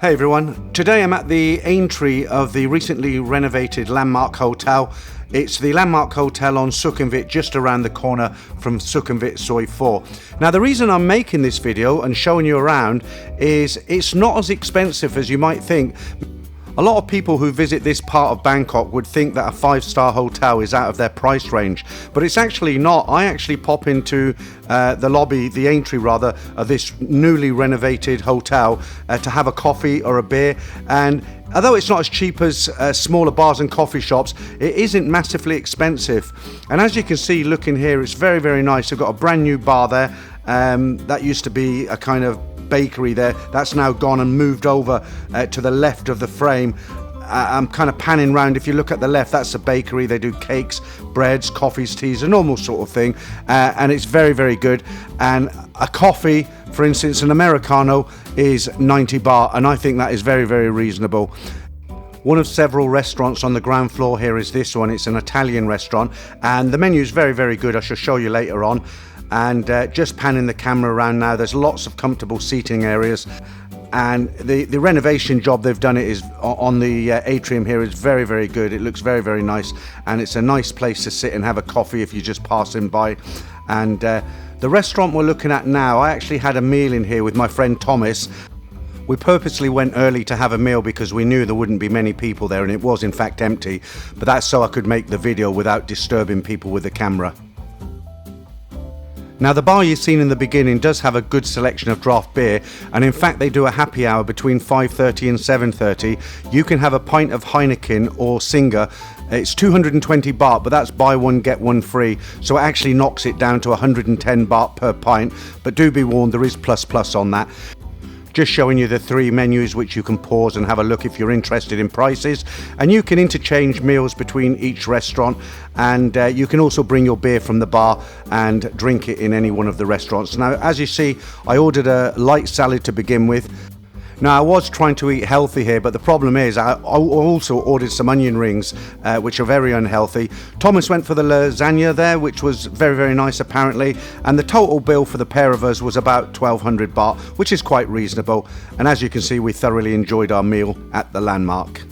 Hey everyone, today I'm at the Aintree of the recently renovated Landmark Hotel. It's the Landmark Hotel on Sukhumvit, just around the corner from Sukhumvit Soi 4. Now the reason I'm making this video and showing you around is it's not as expensive as you might think. A lot of people who visit this part of Bangkok would think that a 5-star hotel is out of their price range, but it's actually not. I actually pop into the lobby, the Aintree rather, of this newly renovated hotel to have a coffee or a beer, and although it's not as cheap as smaller bars and coffee shops, it isn't massively expensive. And as you can see, looking here, it's very, very nice. They've got a brand new bar there. That used to be a kind of bakery there. That's now gone and moved over to the left of the frame. I'm kind of panning round. If you look at the left, that's a bakery. They do cakes, breads, coffees, teas, a normal sort of thing, and it's very, very good. And a coffee, for instance, an Americano is 90 baht, and I think that is very, very reasonable. One of several restaurants on the ground floor here is this one. It's an Italian restaurant, and the menu is very, very good. I shall show you later on. And just panning the camera around now, there's lots of comfortable seating areas, and the renovation job they've done it is on the atrium here is very, very good. It looks very, very nice, and it's a nice place to sit and have a coffee if you're just passing by. And the restaurant we're looking at now, I actually had a meal in here with my friend Thomas. We purposely went early to have a meal because we knew there wouldn't be many people there, and it was in fact empty, but that's so I could make the video without disturbing people with the camera. Now the bar you've seen in the beginning does have a good selection of draft beer, and in fact they do a happy hour between 5:30 and 7:30. You can have a pint of Heineken or Singer. It's 220 baht, but that's buy one get one free, so it actually knocks it down to 110 baht per pint, but do be warned, there is plus on that. Just showing you the 3 menus which you can pause and have a look if you're interested in prices, and you can interchange meals between each restaurant, and you can also bring your beer from the bar and drink it in any one of the restaurants. Now as you see, I ordered a light salad to begin with. Now I was trying to eat healthy here, but the problem is I also ordered some onion rings, which are very unhealthy. Thomas went for the lasagna there, which was very, very nice apparently, and the total bill for the pair of us was about 1200 baht, which is quite reasonable. And as you can see, we thoroughly enjoyed our meal at the Landmark.